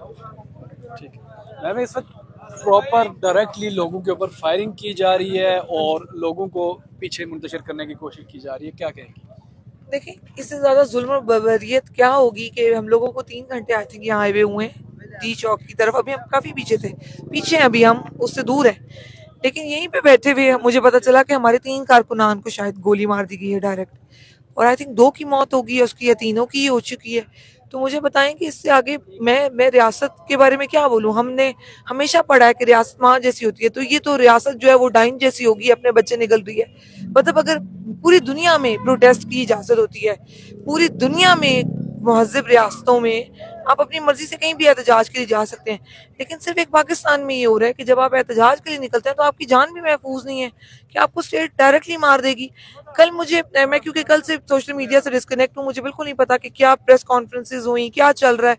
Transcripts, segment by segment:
ठीक है मैम, इस वक्त प्रॉपर डायरेक्टली लोगों के ऊपर फायरिंग की जा रही है और लोगों को पीछे मुंतशिर करने की कोशिश की जा रही है, क्या कहेंगी? देखिए, इससे ज्यादा जुल्म और बर्बरियत क्या होगी कि हम लोगों को 3 घंटे आई थिंक यहाँ आए हुए हुए हैं डी चौक की तरफ। अभी हम काफी पीछे हैं, अभी हम उससे दूर हैं, लेकिन यहीं पे बैठे हुए मुझे पता चला कि हमारे 3 कारकुनान को शायद गोली मार दी गई है डायरेक्ट, और आई थिंक 2 की मौत होगी है उसकी, या तीनों की हो चुकी है। तो मुझे बताएं कि इससे आगे मैं रियासत के बारे में क्या बोलूं। हमने हमेशा पढ़ा है कि रियासत माँ जैसी होती है, तो ये तो रियासत जो है वो डाइन जैसी होगी, अपने बच्चे निकल रही है। मतलब अगर पूरी दुनिया में प्रोटेस्ट की इजाजत होती है, पूरी दुनिया में महज़िब रियासतों में आप अपनी मर्जी से कहीं भी एहतजाज के लिए जा सकते हैं, लेकिन सिर्फ एक पाकिस्तान में ये हो रहा है कि जब आप एहतजाज के लिए निकलते हैं तो आपकी जान भी महफूज नहीं है, कि आपको स्टेट डायरेक्टली मार देगी। कल मुझे मैं क्योंकि कल से सोशल मीडिया से डिस्कनेक्ट हूँ, मुझे बिल्कुल नहीं पता कि क्या प्रेस कॉन्फ्रेंसेज हुई, क्या चल रहा है।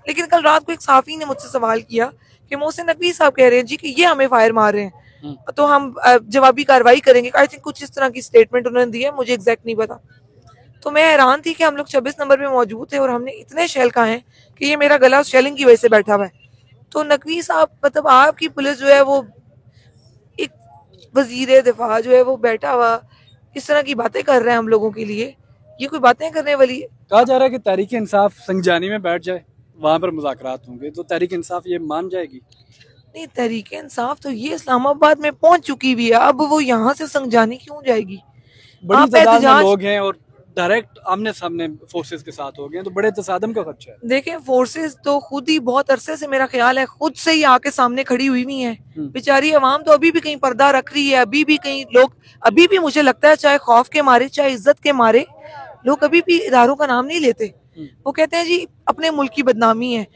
लेकिन कल रात को एक सहाफी ने मुझसे सवाल किया कि मोहसिन नकवी साहब कह रहे हैं जी कि ये हमें फायर मार रहे हैं, तो हम जवाबी कार्रवाई करेंगे। आई थिंक कुछ इस तरह की स्टेटमेंट उन्होंने दी है, मुझे एग्जैक्ट नहीं पता। तो मैं हैरान थी कि हम लोग 26 नंबर पे मौजूद थे और हमने इतने शेल खाए हैं कि ये मेरा गला शेलिंग की वजह से बैठा हुआ है। तो नकवी साहब, मतलब आपकी पुलिस जो है वो, एक वजीर दिफा जो है वो बैठा हुआ इस तरह की बातें कर रहे हैं हम लोगों के लिए, ये कोई बातें करने वाली है? कहा जा रहा है कि तहरीक इंसाफ संगजानी में बैठ जाए, वहां पर मुज़ाकरात होंगे, तो तहरीक इंसाफ ये मान जाएगी? नहीं, तहरीक इंसाफ तो ये इस्लामाबाद में पहुंच चुकी हुई है, अब वो यहाँ से संगजानी क्यों जाएगी? बड़ी आप तादाद में एहतजाज लोग हैं और डायरेक्ट आमने सामने फोर्सेस के साथ हो गए हैं, तो बड़े तसादम का खर्चा है। देखें, फोर्सेस तो खुद ही बहुत अरसे से, मेरा ख्याल है खुद से ही आके सामने खड़ी हुई हुई है। बेचारी अवाम तो अभी भी कहीं पर्दा रख रही है, अभी भी कहीं लोग, अभी भी मुझे लगता है चाहे खौफ के मारे चाहे इज्जत के मारे, लोग अभी भी इदारों का नाम नहीं लेते। वो कहते हैं जी अपने मुल्क की बदनामी है।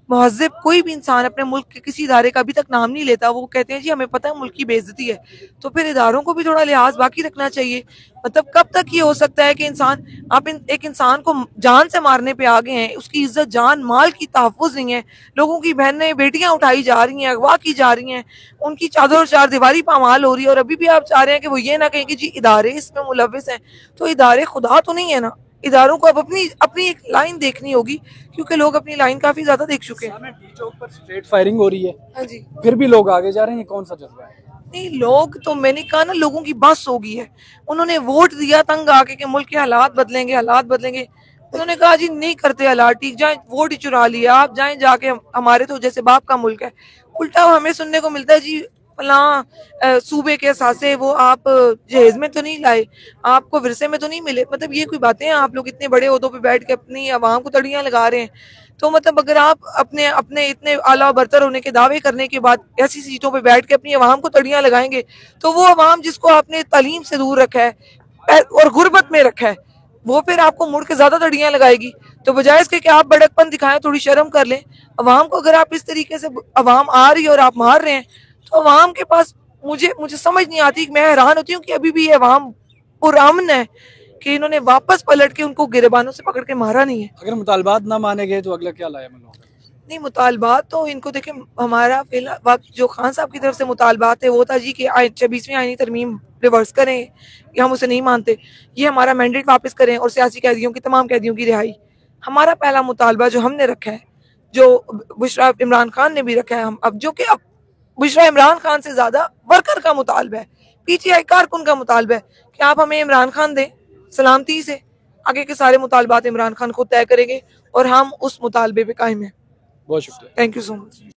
महज़िब कोई भी इंसान अपने मुल्क के किसी इदारे का अभी तक नाम नहीं लेता, वो कहते हैं जी हमें पता है मुल्क की बेइज्जती है। तो फिर इदारों को भी थोड़ा लिहाज बाकी रखना चाहिए। मतलब कब तक ये हो सकता है कि एक इंसान को जान से मारने पे आ गए हैं, उसकी इज्जत जान माल की तहफ़्फ़ुज़ नहीं है, लोगों की बहनें बेटियां उठाई जा रही हैं, अगवा की जा रही हैं, उनकी चादर और चार दीवारी पामाल हो रही है, और अभी भी आप चाह रहे हैं कि वो ये ना कहें कि जी इदारे इसमें मुलविस हैं। तो इदारे खुदा तो नहीं है ना, इदारों को अब अपनी अपनी एक लाइन देखनी होगी, क्योंकि लोग अपनी लाइन काफी ज्यादा देख चुके हैं। सामने डी चौक पर स्ट्रेट फायरिंग हो रही है, हाँ जी। फिर भी लोग आगे जा रहे हैं, ये कौन सा जज्बा है? नहीं, लोग तो, मैंने कहा ना, लोगों की बस हो गई है। उन्होंने वोट दिया तंग आके कि मुल्क के हालात बदलेंगे, हालात बदलेंगे। उन्होंने कहा जी नहीं करते हालात ठीक, जाए वोट ही चुरा लिया, आप जाए जाके, हमारे तो जैसे बाप का मुल्क है। उल्टा हमें सुनने को मिलता है जी फलां सूबे के सासे वो आप जहेज में तो नहीं लाए, आपको विरसे में तो नहीं मिले। मतलब ये कोई बातें हैं? आप लोग इतने बड़े ओहदों पे बैठ के अपनी आवाम को तड़ियां लगा रहे हैं। तो मतलब अगर आप अपने अपने इतने आला बरतर होने के दावे करने के बाद ऐसी सीटों पे बैठ के अपनी आवाम को तड़ियां लगाएंगे, तो वो आवाम जिसको आपने तालीम से दूर रखा है और गुर्बत में रखा है, वो फिर आपको मुड़ के ज्यादा तड़ियां लगाएगी। तो बजाय इसके कि आप बड़कपन दिखाएं, थोड़ी शर्म कर लें। अवाम को अगर आप इस तरीके से, अवाम आ रही है और आप मार रहे हैं, तो अवाम के पास, मुझे मुझे समझ नहीं आती। मैं हैरान होती हूँ कि अभी भी ये अवाम पुरअमन है कि इन्होंने वापस पलट के उनको गिरबानों से पकड़ के मारा नहीं है। अगर मुतालबात ना माने गए तो अगला क्या लाएमल होगा? नहीं, मुतालबात तो इनको देखें, हमारा फिलहाल वक्त जो खान साहब की तरफ से मुतालबात है वो था जी कि 26वीं आईनी तरमीम रिवर्स करें, कि हम उसे नहीं मानते, ये हमारा मैंडेट वापस करें, और सियासी कैदियों की, तमाम कैदियों की रिहाई। हमारा पहला मुतालबा जो हमने रखा है, जो बुशरा इमरान खान ने भी रखा है, हम अब जो कि अब बुशरा इमरान खान से ज्यादा वर्कर का मुतालबा है, पीटीआई कारकुन का मुतालबा है कि आप हमें इमरान खान दें सलामती से। आगे के सारे मुतालबात इमरान खान को तय करेंगे और हम उस मुतालबे पे कायम हैं। बहुत शुक्रिया। Thank you so much.